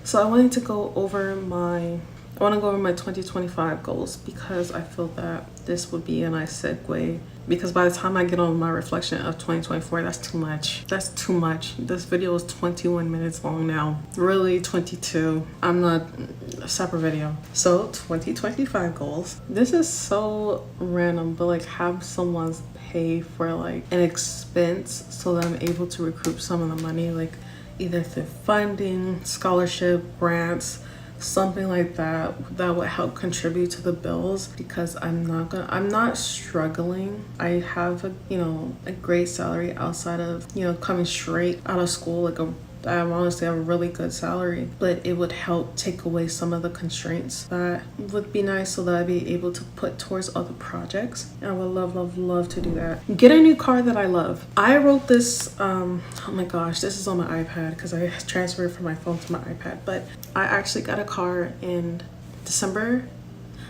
So I wanted to go over my 2025 goals because I feel that this would be a nice segue, because by the time I get on my reflection of 2024, that's too much. That's too much. This video is 21 minutes long now. Really 22. I'm not a separate video. So 2025 goals. This is so random, but like have someone's pay for like an expense so that I'm able to recoup some of the money, like either through funding, scholarship, grants, something like that would help contribute to the bills, because I'm not struggling. I have a great salary outside of coming straight out of school. I honestly have a really good salary, but it would help take away some of the constraints. That would be nice so that I'd be able to put towards other projects. And I would love to do that. Get a new car that I love. I wrote this, oh my gosh, this is on my iPad because I transferred from my phone to my iPad, but I actually got a car in December.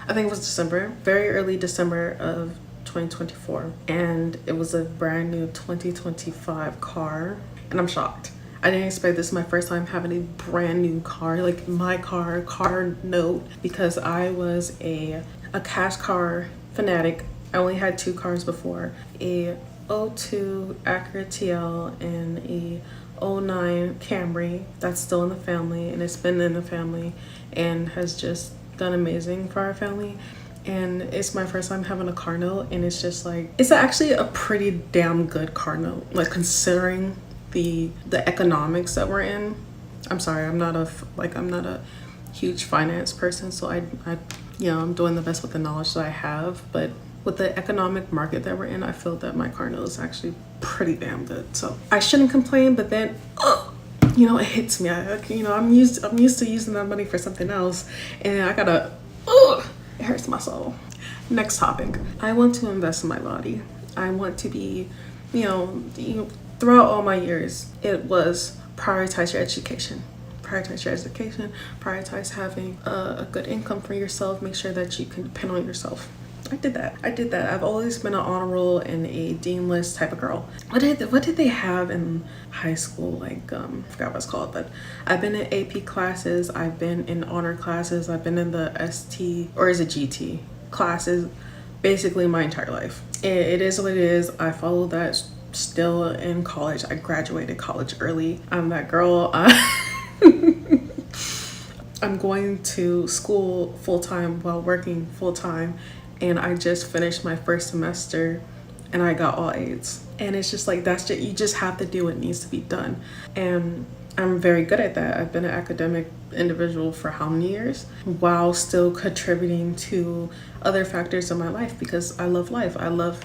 I think it was December, very early December of 2024. And it was a brand new 2025 car. And I'm shocked. I didn't expect this. My first time having a brand new car, like my car note, because I was a cash car fanatic. I only had two cars before, a '02 Acura TL and a '09 Camry. That's still in the family, and it's been in the family and has just done amazing for our family. And it's my first time having a car note, and it's just like, it's actually a pretty damn good car note, like considering the economics that we're in. I'm sorry, I'm not a huge finance person, so I'm doing the best with the knowledge that I have, but with the economic market that we're in, I feel that my car note is actually pretty damn good. So I shouldn't complain, but then it hits me. I'm used to using that money for something else, and I gotta it hurts my soul. Next topic. I want to invest in my body. I want to be, throughout all my years, it was prioritize your education. Prioritize having a good income for yourself. Make sure that you can depend on yourself. I did that. I've always been an honor roll and a dean list type of girl. What did they have in high school? Like, I forgot what it's called, but I've been in AP classes. I've been in honor classes. I've been in the ST, or is it GT classes, basically my entire life. It is what it is. I follow that still in college. I graduated college early. I'm that girl. I'm going to school full-time while working full-time, and I just finished my first semester and I got all A's. And it's just like, you just have to do what needs to be done. And I'm very good at that. I've been an academic individual for how many years, while still contributing to other factors in my life, because I love life. I love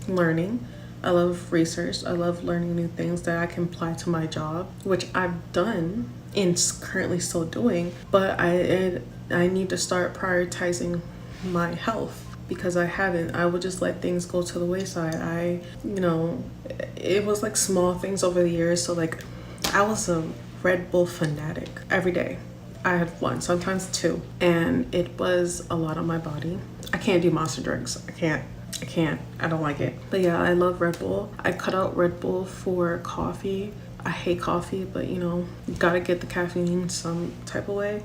learning. I love research. I love learning new things that I can apply to my job, which I've done and currently still doing. But I need to start prioritizing my health, because I haven't. I would just let things go to the wayside. It was like small things over the years. So like, I was a Red Bull fanatic every day. I had one, sometimes two, and it was a lot on my body. I can't do monster drinks. I can't. I don't like it. But yeah, I love Red Bull. I cut out Red Bull for coffee. I hate coffee, but you gotta get the caffeine some type of way.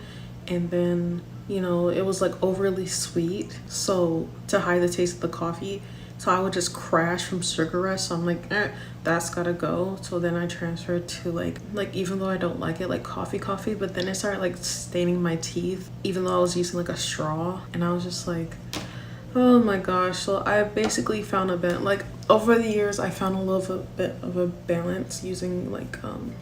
And then, it was like overly sweet, so to hide the taste of the coffee, so I would just crash from sugar rush. So I'm like, that's gotta go. So then I transferred to like even though I don't like it, like coffee, but then it started like staining my teeth, even though I was using like a straw, and I was just like, oh my gosh. So I basically found over the years, I found a little bit of a balance using like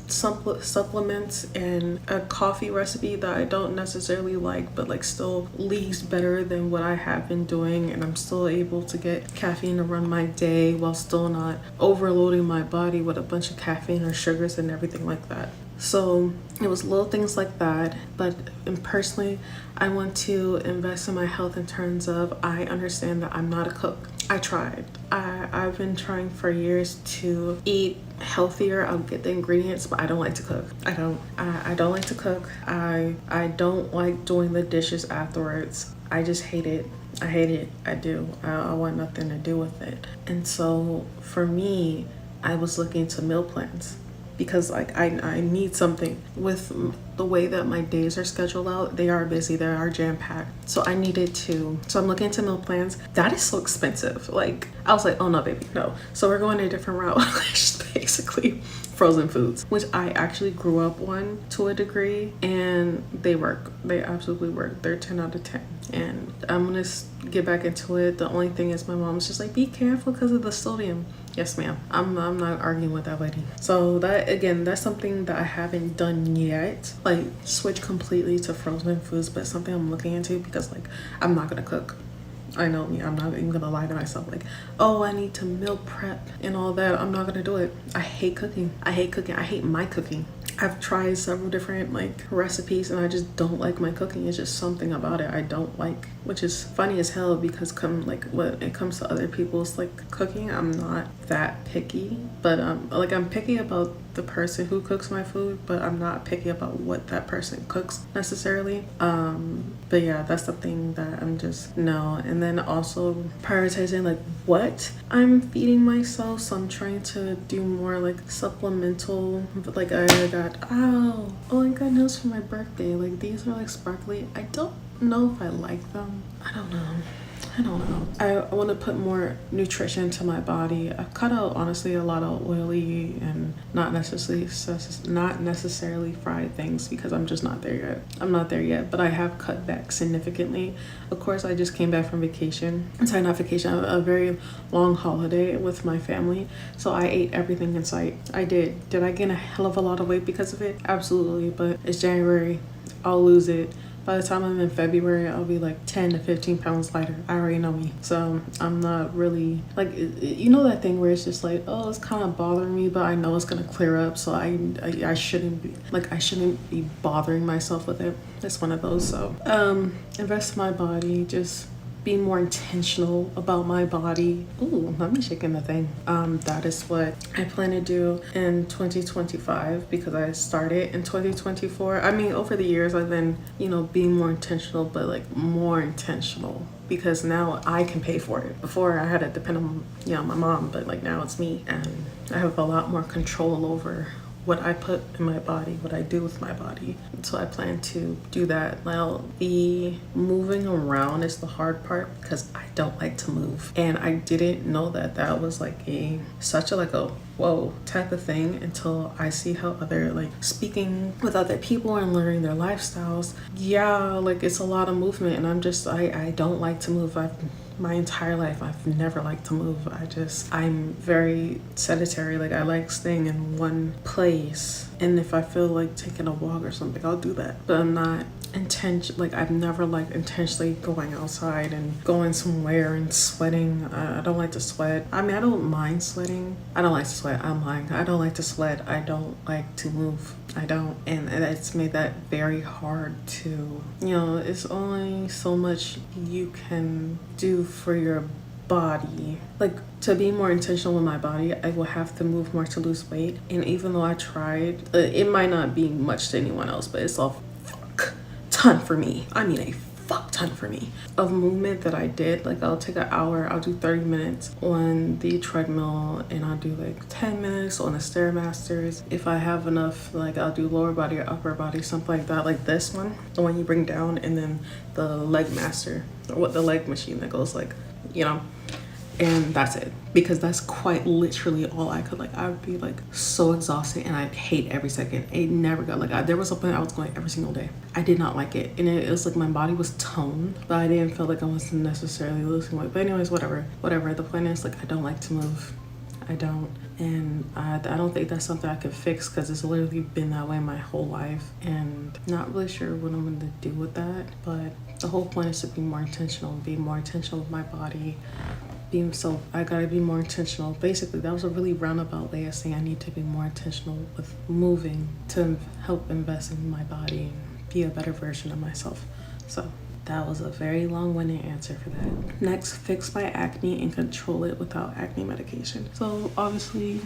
supplements and a coffee recipe that I don't necessarily like, but like still leaves better than what I have been doing, and I'm still able to get caffeine to run my day while still not overloading my body with a bunch of caffeine or sugars and everything like that. So it was little things like that. But personally, I want to invest in my health in terms of, I understand that I'm not a cook. I tried. I've been trying for years to eat healthier. I'll get the ingredients, but I don't like to cook. I don't like to cook. I don't like doing the dishes afterwards. I just hate it. I hate it. I do. I want nothing to do with it. And so for me, I was looking to meal plans, because like I need something with the way that my days are scheduled out, they are busy, they are jam-packed. So I needed to, so I'm looking into meal plans. That is so expensive. Like, I was like, oh no, baby, no. So we're going a different route. Just basically frozen foods, which I actually grew up on to a degree, and they work. They absolutely work. They're 10 out of 10. And I'm gonna get back into it. The only thing is my mom's just like, be careful because of the sodium. Yes, ma'am. I'm not arguing with that lady. So that, again, that's something that I haven't done yet. Like, switch completely to frozen foods, but something I'm looking into because, like, I'm not gonna cook. I know me, I'm not even gonna lie to myself like, oh, I need to meal prep and all that. I'm not gonna do it. I hate cooking. I hate my cooking. I've tried several different like recipes and I just don't like my cooking. It's just something about it I don't like, which is funny as hell because when it comes to other people's like cooking, I'm not that picky, but like I'm picky about the person who cooks my food, but I'm not picky about what that person cooks necessarily. But yeah, that's the thing that I'm just no. And then also prioritizing like what I'm feeding myself. So I'm trying to do more like supplemental, but like I got I got nails for my birthday. Like these are like sparkly. I don't know if I like them. I don't know. I want to put more nutrition to my body. I've cut out honestly a lot of oily and not necessarily fried things because I'm just not there yet. I'm not there yet, but I have cut back significantly. Of course, I just came back from vacation. Sorry, not vacation, a very long holiday with my family. So I ate everything in sight. I did. Did I gain a hell of a lot of weight because of it? Absolutely, but it's January. I'll lose it. By the time I'm in February, I'll be like 10 to 15 pounds lighter. I already know me. So I'm not really like, you know that thing where it's just like, oh, it's kind of bothering me, but I know it's going to clear up. So I shouldn't be bothering myself with it. It's one of those. So invest in my body, just be more intentional about my body. Ooh, let me shake in the thing. That is what I plan to do in 2025 because I started in 2024. I mean, over the years I've been, being more intentional, but like more intentional because now I can pay for it. Before I had to depend on, my mom, but like now it's me and I have a lot more control over what I put in my body, what I do with my body. So I plan to do that. Now, the moving around is the hard part because I don't like to move. And I didn't know that was like such a whoa type of thing until I see how speaking with other people and learning their lifestyles. Yeah, like it's a lot of movement and I don't like to move. My entire life I've never liked to move. I'm very sedentary. Like I like staying in one place, and if I feel like taking a walk or something, I'll do that, but I'm not I've never liked intentionally going outside and going somewhere and sweating. I don't like to sweat. I mean, I don't mind sweating. I don't like to sweat. I'm lying. I don't like to sweat. I don't like to move. I don't. And it's made that very hard to, it's only so much you can do for your body. Like to be more intentional with my body, I will have to move more to lose weight. And even though I tried, it might not be much to anyone else, but it's all ton for me. I mean a fuck ton for me of movement that I did. Like I'll take an hour, I'll do 30 minutes on the treadmill and I'll do like 10 minutes on the Stairmasters. If I have enough, like I'll do lower body or upper body, something like that. Like this one, the one you bring down, and then the leg master, or the leg machine that goes like, and that's it, because that's quite literally all I could. Like I would be like so exhausted and I'd hate every second. It never got there was something I was going every single day. I did not like it, and it was like my body was toned, but I didn't feel like I was necessarily losing weight. But anyways, whatever. The point is, like, I don't like to move. I don't, and I don't think that's something I could fix because it's literally been that way my whole life, and not really sure what I'm going to do with that. But the whole point is to be more intentional with my body. So I gotta be more intentional. Basically, that was a really roundabout way of saying I need to be more intentional with moving to help invest in my body and be a better version of myself. So that was a very long-winded answer for that. Next, fix my acne and control it without acne medication. So obviously,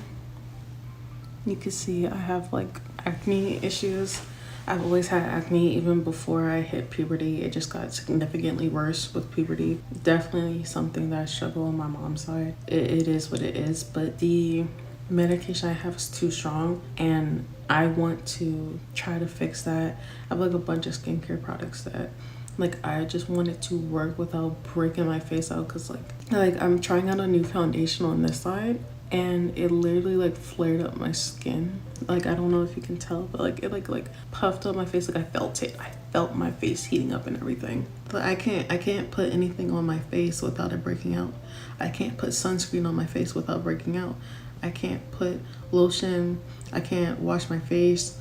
you can see I have like acne issues. I've always had acne even before I hit puberty. It just got significantly worse with puberty. Definitely something that I struggle on my mom's side. It is what it is, but the medication I have is too strong, and I want to try to fix that. I have like a bunch of skincare products that like I just wanted to work without breaking my face out, because like I'm trying out a new foundation on this side and it literally like flared up my skin. Like I don't know if you can tell, but like it like puffed up my face. Like I felt it. I felt my face heating up and everything. But I can't put anything on my face without it breaking out. I can't put sunscreen on my face without breaking out. I can't put lotion. I can't wash my face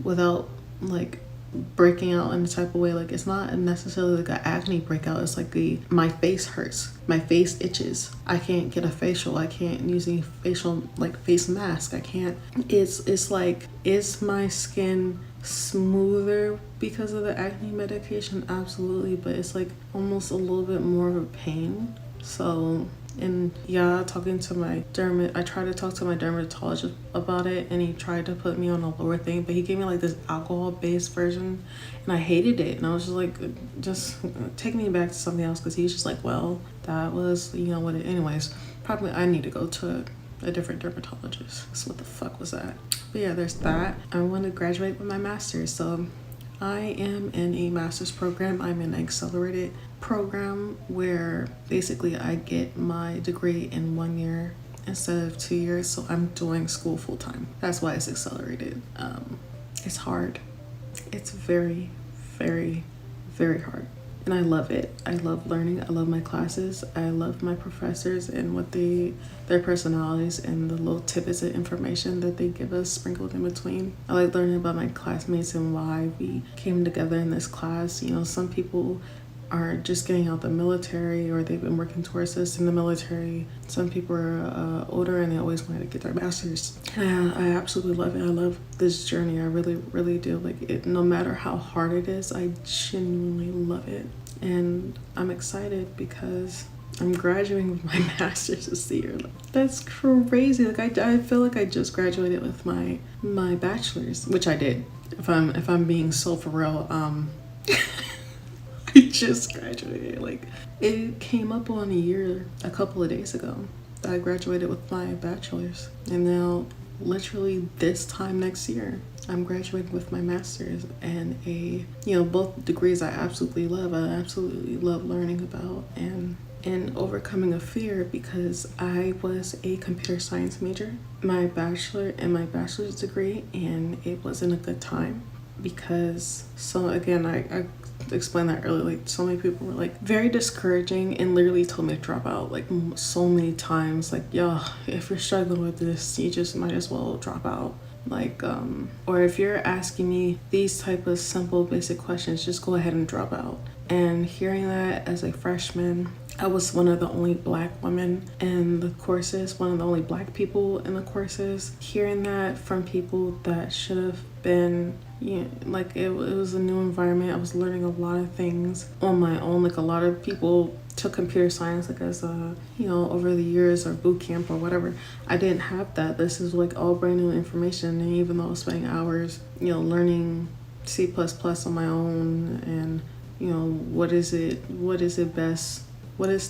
without like breaking out in a type of way. Like it's not necessarily like an acne breakout. It's like my face hurts, my face itches. I can't get a facial. I can't use any facial like face mask. I can't. It's like, is my skin smoother because of the acne medication? Absolutely, but it's like almost a little bit more of a pain. So, and yeah, talking to my I tried to talk to my dermatologist about it, and he tried to put me on a lower thing, but he gave me like this alcohol based version, and I hated it. And I was just like, just take me back to something else, because he's just like, well, that was, you know what it, anyways, probably I need to go to a different dermatologist. So what the fuck was that? But yeah, there's that. I want to graduate with my master's. So I am in a master's program. I'm in an accelerated program where basically I get my degree in 1 year instead of 2 years. So I'm doing school full time. That's why it's accelerated. It's hard. It's very, very, very hard. And I love it. I love learning. I love my classes. I love my professors and what their personalities and the little tidbits of information that they give us sprinkled in between. I like learning about my classmates and why we came together in this class. You know, some people are just getting out the military, or they've been working towards this in the military. Some people are older and they always wanted to get their master's. And I absolutely love it. I love this journey. I really, really do. Like it, no matter how hard it is, I genuinely love it. And I'm excited because I'm graduating with my master's this year. Like, that's crazy. Like I feel like I just graduated with my bachelor's, which I did. If I'm being so for real, I just graduated. Like it came up on a year a couple of days ago that I graduated with my bachelor's, and now literally this time next year I'm graduating with my master's, and both degrees I absolutely love. I absolutely love learning about and overcoming a fear, because I was a computer science major, my bachelor and my bachelor's degree, and it wasn't a good time because, so again, I explained that earlier, like so many people were like very discouraging and literally told me to drop out like so many times, like, yo, if you're struggling with this, you just might as well drop out. Like or if you're asking me these type of simple basic questions, just go ahead and drop out. And hearing that as a freshman, I was one of the only Black women in the courses, one of the only Black people in the courses. Hearing that from people that should have been, like it was a new environment. I was learning a lot of things on my own. Like a lot of people took computer science like as over the years, or boot camp or whatever. I didn't have that. This is like all brand new information. And even though I was spending hours, learning C++ on my own, and what is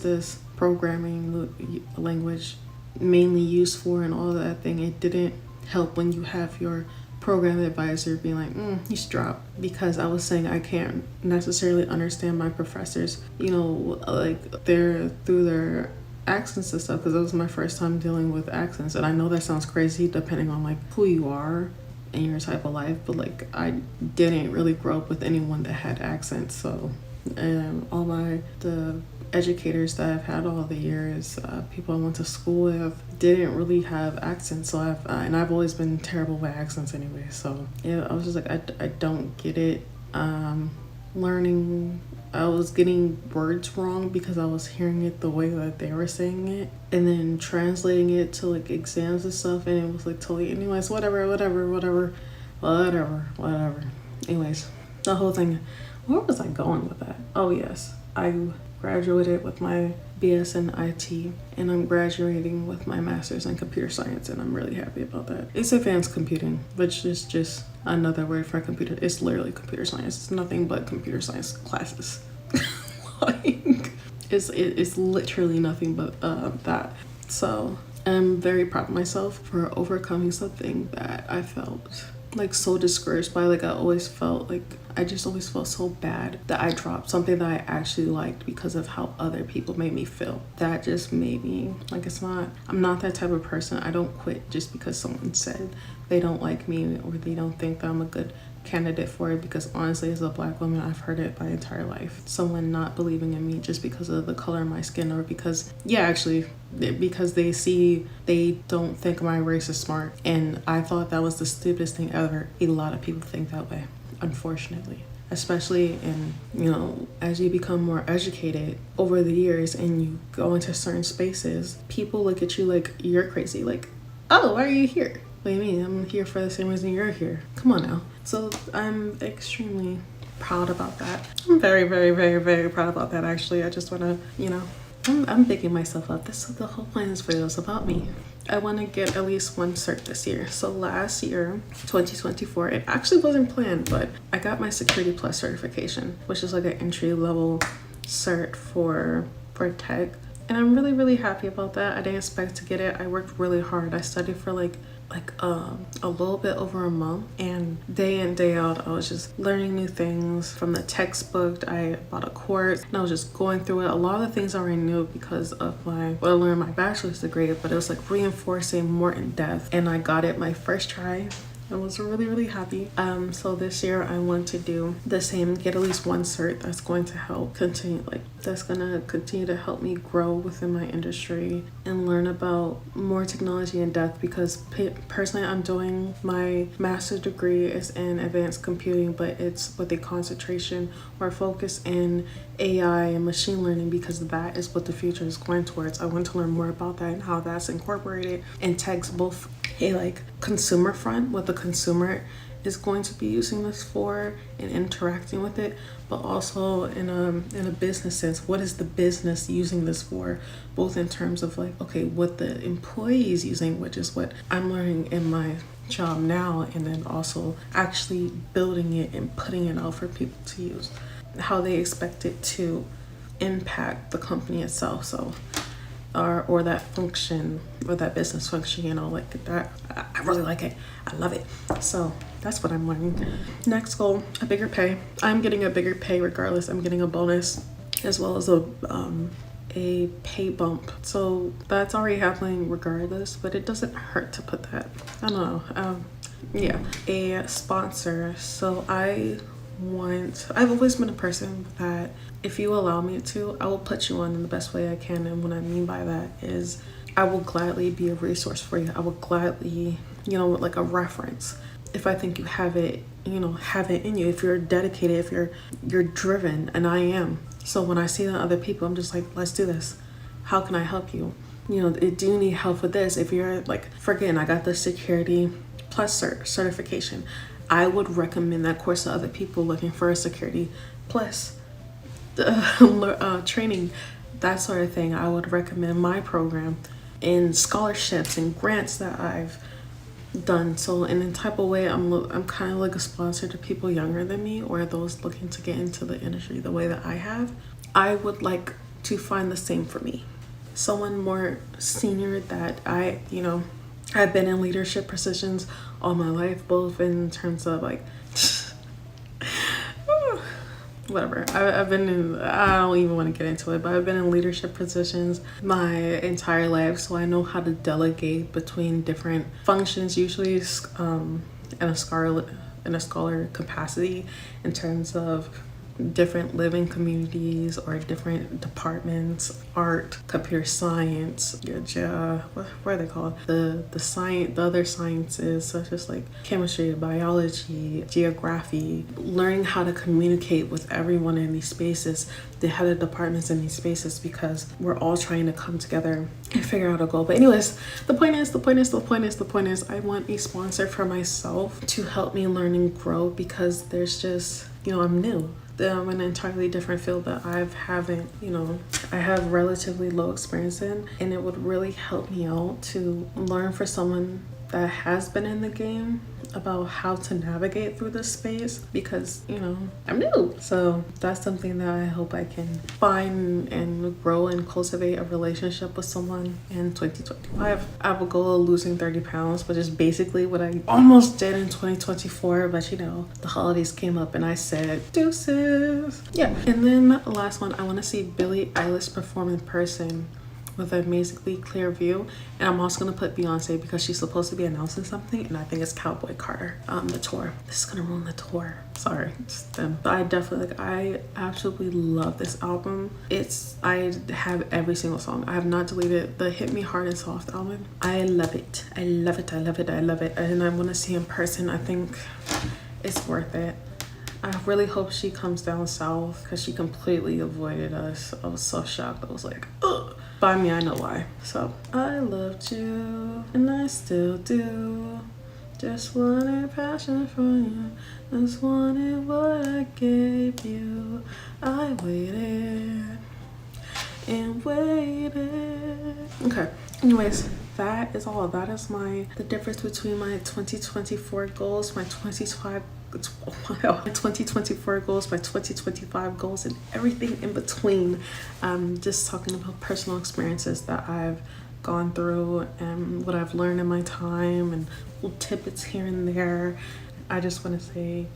this programming language mainly used for, and all that thing, it didn't help when you have your program advisor being like, you should drop, because I was saying I can't necessarily understand my professors, like through their accents and stuff, because that was my first time dealing with accents. And I know that sounds crazy depending on like who you are and your type of life, but like I didn't really grow up with anyone that had accents. So all the educators that I've had all the years, people I went to school with, didn't really have accents. So I've always been terrible with accents anyway. So yeah, I was just like, I don't get it. Learning, I was getting words wrong because I was hearing it the way that they were saying it, and then translating it to like exams and stuff, and it was like totally, anyways, whatever. Anyways, the whole thing, where was I going with that? Oh yes, I graduated with my BS in IT, and I'm graduating with my master's in computer science, and I'm really happy about that. It's advanced computing, which is just another word for computer. It's literally computer science. It's nothing but computer science classes. Like it's literally nothing but that. So I'm very proud of myself for overcoming something that I felt like so discouraged by, like I always felt like I just always felt so bad that I dropped something that I actually liked because of how other people made me feel. That just made me like, I'm not that type of person. I don't quit just because someone said they don't like me or they don't think that I'm a good candidate for it, because honestly, as a Black woman, I've heard it my entire life. Someone not believing in me just because of the color of my skin, or because because they don't think my race is smart. And I thought that was the stupidest thing ever. A lot of people think that way, unfortunately, especially in, as you become more educated over the years and you go into certain spaces, people look at you like you're crazy. Like, oh, why are you here? What do you mean? I'm here for the same reason you're here. Come on now. So I'm extremely proud about that. I'm very, very, very, very proud about that, actually. I just want to, I'm bigging myself up. The whole point of this video is about me. I want to get at least one cert this year. So last year, 2024, it actually wasn't planned, but I got my Security Plus certification, which is like an entry level cert for tech. And I'm really, really happy about that. I didn't expect to get it. I worked really hard. I studied for like a little bit over a month, and day in, day out, I was just learning new things from the textbook. I bought a course and I was just going through it. A lot of the things I already knew because of what I learned in my bachelor's degree, but it was like reinforcing more in depth, and I got it my first try. I was really, really happy. So this year I want to do the same, get at least one cert that's going to help continue, that's gonna continue to help me grow within my industry and learn about more technology in depth, because personally I'm doing my master's degree is in advanced computing, but it's with a concentration or focus in AI and machine learning, because that is what the future is going towards. I want to learn more about that and how that's incorporated in techs, both a consumer front, what the consumer is going to be using this for and interacting with it, but also in a business sense, what is the business using this for, both in terms of what the employee is using, which is what I'm learning in my job now, and then also actually building it and putting it out for people to use, how they expect it to impact the company itself. So or that function, or that business function, like that. I really like it. I love it. So that's what I'm learning. Next goal, a bigger pay. I'm getting a bigger pay regardless. I'm getting a bonus as well as a pay bump. So that's already happening regardless, but it doesn't hurt to put that. I don't know. Yeah, a sponsor. So I've always been a person that if you allow me to, I will put you on in the best way I can. And what I mean by that is I will gladly be a resource for you. I will gladly, like a reference. If I think you have it, have it in you. If you're dedicated, if you're driven, and I am. So when I see that other people, I'm just like, let's do this. How can I help you? Do you need help with this? If you're forgetting, I got the Security Plus certification. I would recommend that course to other people looking for a Security Plus training, that sort of thing. I would recommend my program and scholarships and grants that I've done. So in a type of way, I'm kind of like a sponsor to people younger than me, or those looking to get into the industry the way that I have. I would like to find the same for me. Someone more senior that I've been in leadership positions all my life, both in terms of whatever. I've been in, I don't even want to get into it, but I've been in leadership positions my entire life, so I know how to delegate between different functions, usually in a scholar capacity, in terms of different living communities or different departments, art, computer science, what are they called? The other sciences, such as chemistry, biology, geography, learning how to communicate with everyone in these spaces, the head of departments in these spaces, because we're all trying to come together and figure out a goal. But anyways, the point is, I want a sponsor for myself to help me learn and grow, because there's just, I'm new. I'm in an entirely different field that I have relatively low experience in, and it would really help me out to learn for someone that has been in the game about how to navigate through this space because, you know, I'm new. So that's something that I hope I can find and grow and cultivate a relationship with someone in 2025. I have a goal of losing 30 pounds, which is basically what I almost did in 2024. But you know, the holidays came up and I said, deuces. Yeah. And then the last one, I want to see Billie Eilish perform in person with an amazingly clear view. And I'm also gonna put Beyonce because she's supposed to be announcing something, and I think it's Cowboy Carter, the tour. This is gonna ruin the tour. Sorry, it's them. But I definitely I absolutely love this album. I have every single song. I have not deleted the Hit Me Hard and Soft album. I love it. I love it. I love it. I love it. And I want to see in person. I think it's worth it. I really hope she comes down south because she completely avoided us. I was so shocked. I was like, ugh. By me, I know why. So I loved you and I still do. Just wanted passion from you. Just wanted what I gave you. I waited and waited. Okay. Anyways, that is all. That is the difference between my 2024 goals, my 2024 goals, my 2025 goals, and everything in between. Just talking about personal experiences that I've gone through and what I've learned in my time and little tidbits here and there. I just want to say,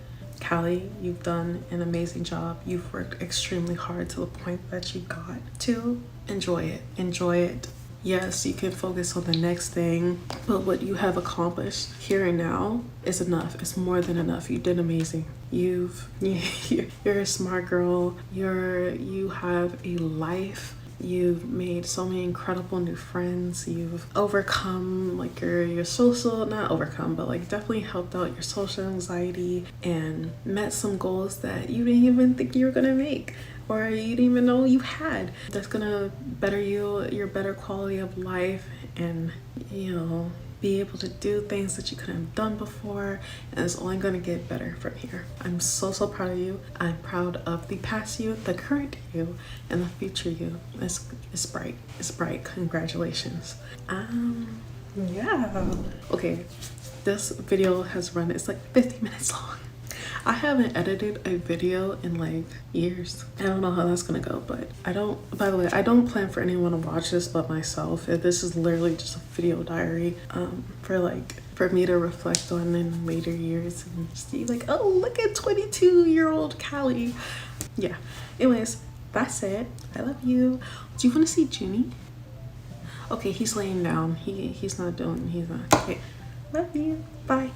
Callie, you've done an amazing job. You've worked extremely hard to the point that you got to. Enjoy it. Enjoy it. Yes, you can focus on the next thing, but what you have accomplished here and now is enough. It's more than enough. You did amazing. You're a smart girl. You have a life. You've made so many incredible new friends. You've overcome like your social, not overcome, but like definitely helped out your social anxiety and met some goals that you didn't even think you were gonna make, or you didn't even know you had. That's gonna better your better quality of life, and you know, be able to do things that you couldn't have done before, and it's only gonna get better from here. I'm so proud of you. I'm proud of the past you, the current you, and the future you. It's bright. It's bright. Congratulations. Yeah. Okay, this video has run, it's like 50 minutes long. I haven't edited a video in like years. I don't know how that's gonna go, but by the way, I don't plan for anyone to watch this but myself. This is literally just a video diary for me to reflect on in later years and see like, oh, look at 22-year-old Callie. Yeah. Anyways, that's it. I love you. Do you want to see Junie? Okay, he's laying down. He's not. Okay. Love you. Bye.